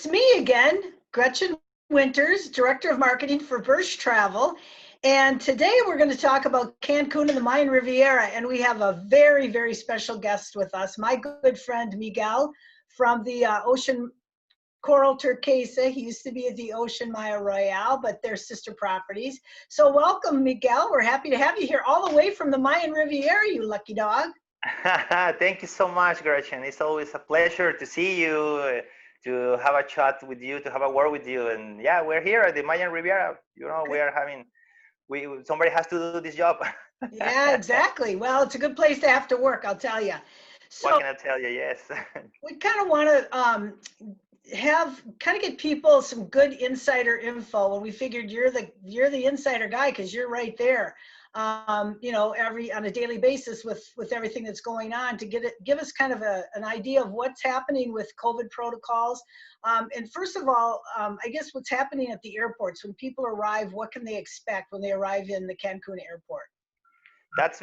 it's me again, Gretchen Winters, Director of Marketing for Birch Travel. And today we're going to talk about Cancun and the Mayan Riviera. And we have a very, very special guest with us, my good friend Miguel from the Ocean Coral Turquesa. He used to be at the Ocean Maya Royale, but they're sister properties. So welcome, Miguel. We're happy to have you here all the way from the Mayan Riviera, you lucky dog. Thank you so much, Gretchen. It's always a pleasure to see you, to have a chat with you, to have a word with you. And yeah, we're here at the Mayan Riviera. You know, we are having, somebody has to do this job. Yeah, exactly. Well, it's a good place to have to work, I'll tell you. What So can I tell you? Yes. we kind of want to get people some good insider info, and we figured you're the insider guy because you're right there, every on a daily basis with everything that's going on, to give us kind of an idea of what's happening with COVID protocols. And first of all, I guess what's happening at the airports when people arrive, what can they expect when they arrive in the Cancun airport? That's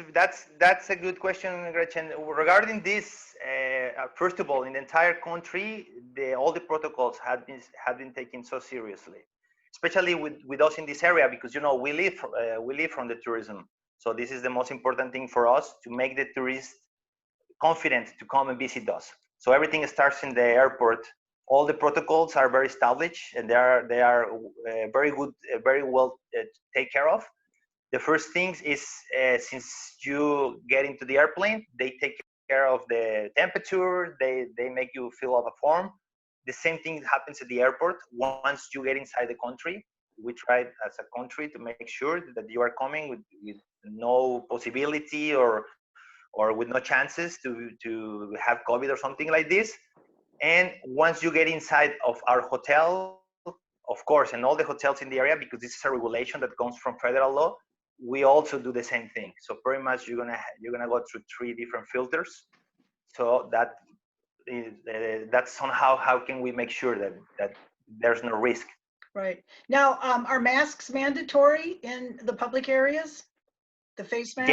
a good question, Gretchen. Regarding this, first of all, in the entire country, all the protocols have been taken so seriously, especially with us in this area, because we live from the tourism. So this is the most important thing for us, to make the tourists confident to come and visit us. So everything starts in the airport. All the protocols are very established, and they are very good, very well taken care of. The first thing is, since you get into the airplane, they take care of the temperature, they make you fill out a form. The same thing happens at the airport. Once you get inside the country, we try as a country to make sure that you are coming with no possibility or with no chances to have COVID or something like this. And once you get inside of our hotel, of course, and all the hotels in the area, because this is a regulation that comes from federal law, we also do the same thing. So pretty much you're gonna go through 3 different filters. So that's somehow how can we make sure that there's no risk. Right. Now, are masks mandatory in the public areas? The face mask?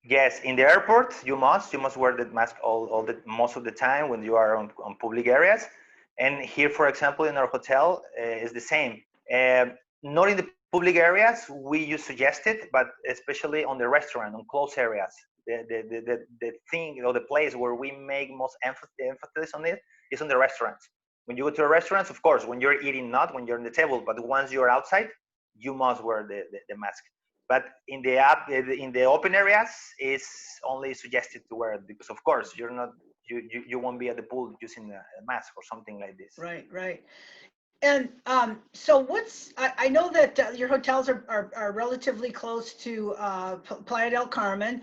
Yes. In the airport, you must wear the mask all the most of the time when you are on public areas. And here, for example, in our hotel, is the same. Not in the public areas, we use suggested, but especially on the restaurant, on closed areas. The thing, the place where we make most emphasis on it is on the restaurants. When you go to a restaurant, of course, when you're eating, not when you're on the table, but once you're outside, you must wear the mask. But in the open areas, it's only suggested to wear it, because of course you won't be at the pool using a mask or something like this. Right. And so I know that your hotels are relatively close to Playa del Carmen,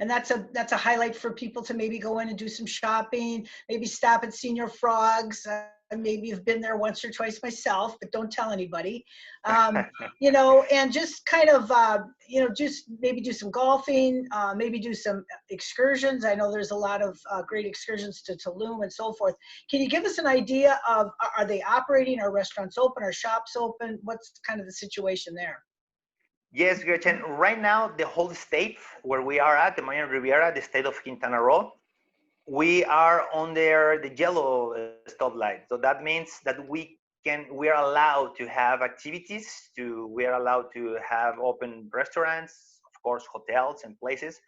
and that's a highlight for people to maybe go in and do some shopping, maybe stop at Senior Frogs. Maybe you've been there once or twice myself, but don't tell anybody. And just kind of, just maybe do some golfing, maybe do some excursions. I know there's a lot of great excursions to Tulum and so forth. Can you give us an idea of, are they operating? Are restaurants open? Are shops open? What's kind of the situation there? Yes, Gretchen. Right now, the whole state where we are at, the Mayan Riviera, the state of Quintana Roo, we are under the yellow stoplight. So that means that we are allowed to have activities, we are allowed to have open restaurants, of course, hotels and places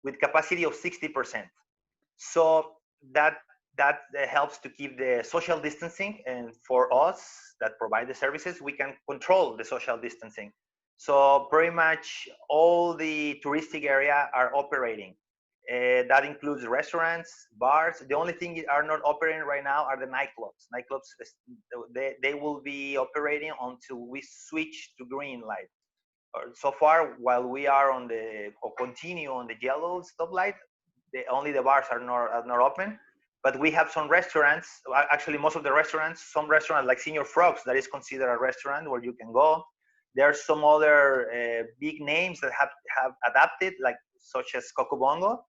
with capacity of 60%. So that helps to keep the social distancing, and for us that provide the services, we can control the social distancing. So pretty much all the touristic area are operating. That includes restaurants, bars. The only thing are not operating right now are the nightclubs. Nightclubs, they will be operating until we switch to green light. So far, while we are continue on the yellow stoplight, only the bars are not open. But we have some restaurants. Actually, most of the restaurants, some restaurants like Senior Frogs, that is considered a restaurant where you can go. There are some other big names that have adapted, like such as Coco Bongo.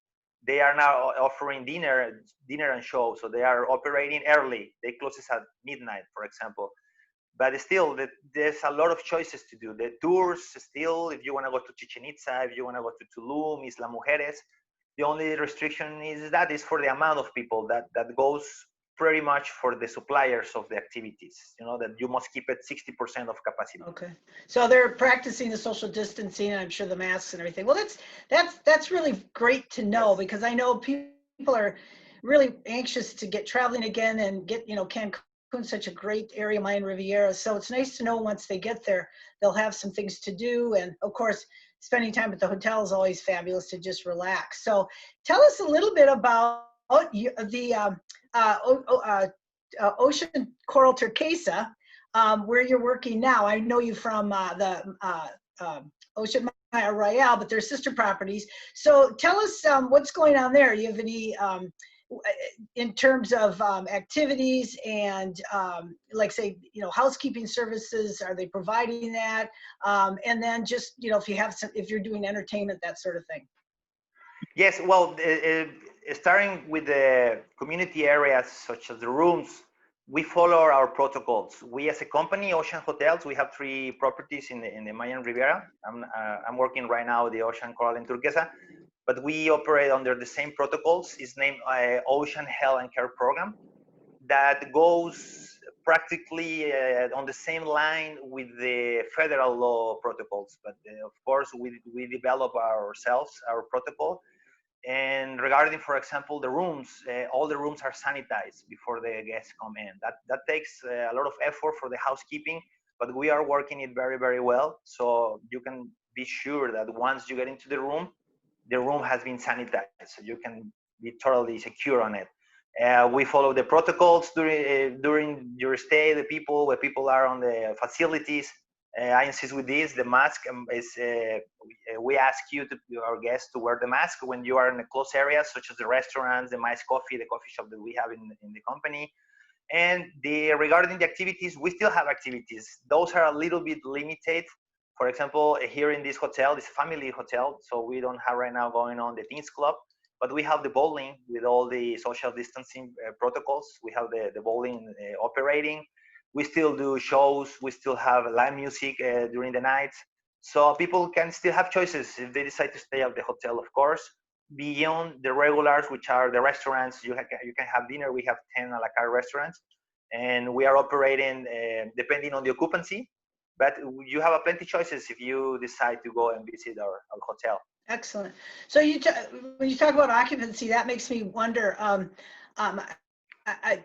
They are now offering dinner and show, so they are operating early. They close at midnight, for example. But still, there's a lot of choices to do. The tours still, if you want to go to Chichen Itza, if you want to go to Tulum, Isla Mujeres, the only restriction is for the amount of people that goes pretty much for the suppliers of the activities, that you must keep it 60% of capacity. Okay. So they're practicing the social distancing, and I'm sure the masks and everything. Well, that's really great to know, Yes. because I know people are really anxious to get traveling again and get, Cancun's such a great area, Mayan Riviera. So it's nice to know once they get there, they'll have some things to do. And of course, spending time at the hotel is always fabulous to just relax. So tell us a little bit about the Ocean Coral Turquesa, where you're working now. I know you from the Ocean Maya Royale, but they're sister properties. So tell us what's going on there. You have any, in terms of activities and like say, housekeeping services, are they providing that? And then just, if you have some, if you're doing entertainment, that sort of thing. Yes, well, starting with the community areas such as the rooms, we follow our protocols. We, as a company, Ocean Hotels, we have 3 properties in the Mayan Riviera. I'm working right now with the Ocean Coral Turquesa, but we operate under the same protocols. It's named Ocean Health and Care Program, that goes practically on the same line with the federal law protocols. But of course, we develop ourselves our protocol. And regarding, for example, the rooms, all the rooms are sanitized before the guests come in. That takes a lot of effort for the housekeeping, but we are working it very, very well. So you can be sure that once you get into the room has been sanitized, so you can be totally secure on it. We follow the protocols during your stay. The people, where people are on the facilities, I insist with this. The mask is. We ask our guests to wear the mask when you are in the closed areas, such as the restaurants, the Mais Coffee, the coffee shop that we have in the company. And regarding the activities, we still have activities. Those are a little bit limited. For example, here in this hotel, this family hotel, so we don't have right now going on the teens club, but we have the bowling with all the social distancing protocols. We have the bowling operating. We still do shows. We still have live music during the night. So people can still have choices if they decide to stay at the hotel, of course. Beyond the regulars, which are the restaurants, you can have dinner. We have 10 a la carte restaurants, and we are operating depending on the occupancy. But you have plenty choices if you decide to go and visit our hotel. Excellent. So when you talk about occupancy, that makes me wonder.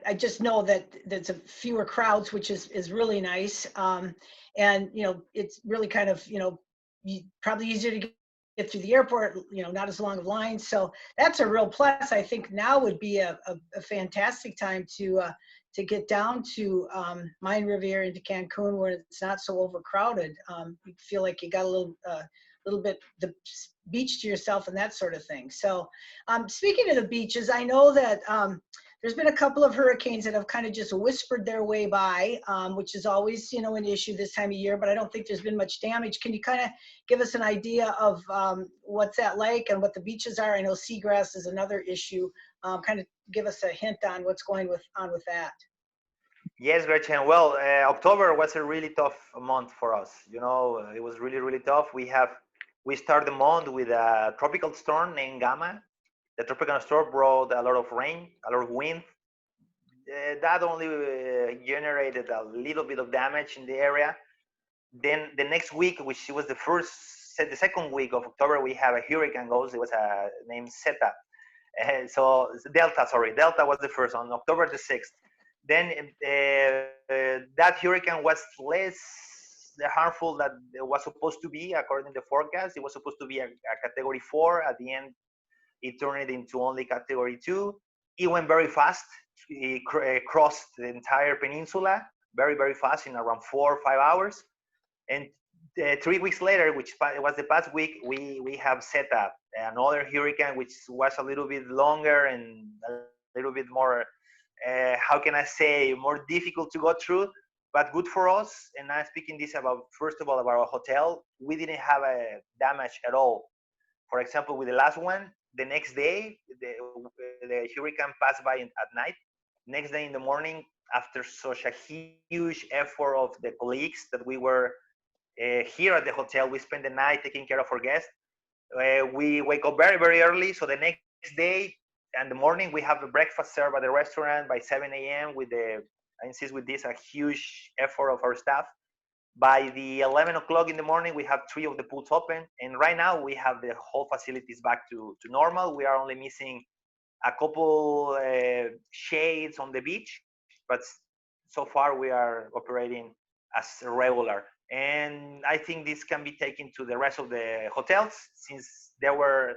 I just know that there's a fewer crowds, which is really nice. And it's really kind of probably easier to get through the airport. Not as long of lines. So that's a real plus. I think now would be a fantastic time to get down to Mayan Riviera into Cancun, where it's not so overcrowded. You feel like you got a little bit the beach to yourself and that sort of thing. So speaking of the beaches, I know that there's been a couple of hurricanes that have kind of just whispered their way by, which is always, an issue this time of year, but I don't think there's been much damage. Can you kind of give us an idea of what's that like and what the beaches are? I know Seagrass is another issue. Kind of give us a hint on what's going on with that. Yes, Gretchen. Well, October was a really tough month for us. It was really, really tough. We started the month with a tropical storm named Gamma. The tropical storm brought a lot of rain, a lot of wind. That only generated a little bit of damage in the area. Then the next week, which was the second week of October, we have a hurricane goes. It was named Zeta. So Delta, sorry, Delta was the first on October the 6th. Then that hurricane was less harmful that it was supposed to be according to the forecast. It was supposed to be a category 4. At the end, it turned it into only category 2. It went very fast. It crossed the entire peninsula very, very fast in around 4 or 5 hours. And 3 weeks later, which was the past week, we have set up another hurricane, which was a little bit longer and a little bit more, how can I say, more difficult to go through, but good for us. And I'm speaking this about, first of all, about our hotel. We didn't have a damage at all. For example, with the last one, the next day, the hurricane passed by at night. Next day in the morning, after such a huge effort of the colleagues that we were here at the hotel, we spent the night taking care of our guests. We wake up very, very early. So the next day, in the morning we have a breakfast served at the restaurant by 7 a.m. with the, I insist with this, a huge effort of our staff. By the 11 o'clock in the morning, we have 3 of the pools open. And right now we have the whole facilities back to normal. We are only missing a couple shades on the beach, but so far we are operating as regular. And I think this can be taken to the rest of the hotels, since they were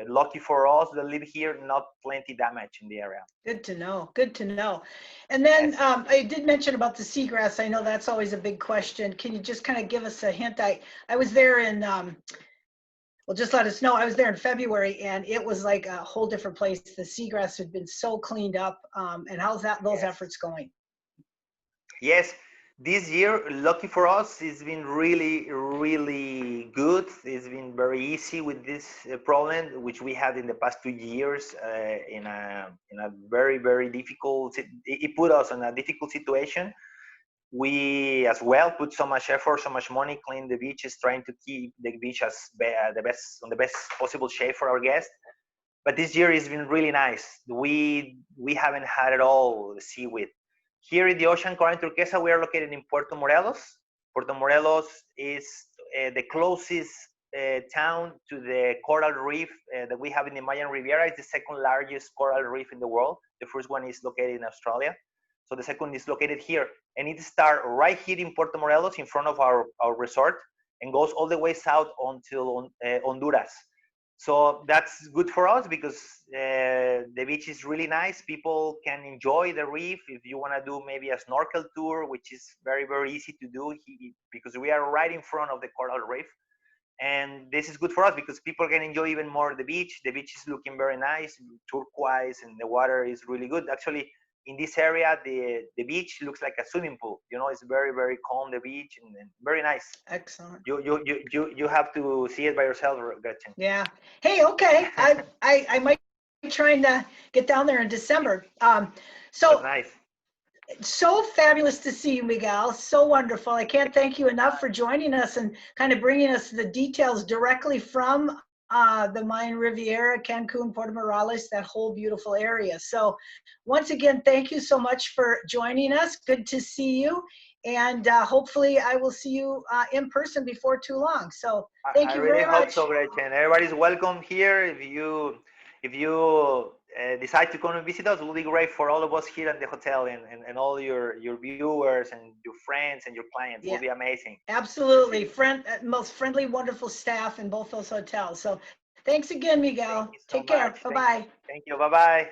lucky for us that live here, not plenty damage in the area. Good to know. Good to know. And then Yes. I did mention about the seagrass. I know that's always a big question. Can you just kind of give us a hint? I was there in well, just let us know. I was there in February, and it was like a whole different place. The seagrass had been so cleaned up. And how's those Yes. efforts going? Yes, this year, lucky for us, it's been really, really good. It's been very easy with this problem, which we had in the past 2 years in a very, very difficult. It put us in a difficult situation. We as well put so much effort, so much money, clean the beaches, trying to keep the beach as the best on the best possible shape for our guests. But this year has been really nice. We haven't had at all the seaweed. Here in the Ocean Coral Turquesa, we are located in Puerto Morelos. Puerto Morelos is the closest town to the coral reef that we have in the Mayan Riviera. It's the second largest coral reef in the world. The first one is located in Australia. So the second is located here. And it starts right here in Puerto Morelos in front of our resort and goes all the way south until Honduras. So that's good for us because the beach is really nice. People can enjoy the reef. If you want to do maybe a snorkel tour, which is very, very easy to do because we are right in front of the coral reef. And this is good for us because people can enjoy even more the beach. The beach is looking very nice, turquoise, and the water is really good. Actually, in this area, the beach looks like a swimming pool. You know, it's very, very calm, the beach, and very nice. Excellent. You have to see it by yourself, Gretchen. Yeah. Hey, okay. I might be trying to get down there in December. So That's nice. so fabulous to see you, Miguel. So wonderful. I can't thank you enough for joining us and kind of bringing us the details directly from the Mayan Riviera, Cancun, Puerto Morales, that whole beautiful area. So once again, thank you so much for joining us. Good to see you. And hopefully I will see you in person before too long. So thank you really very hope much. so, Gretchen. Everybody's welcome here. If you decide to come and visit us, it will be great for all of us here at the hotel and all your viewers and your friends and your clients. It will be amazing. Absolutely. Most friendly, wonderful staff in both those hotels. So thanks again, Miguel. Thank you so Take care. much. Bye-bye. Thank you. Bye-bye.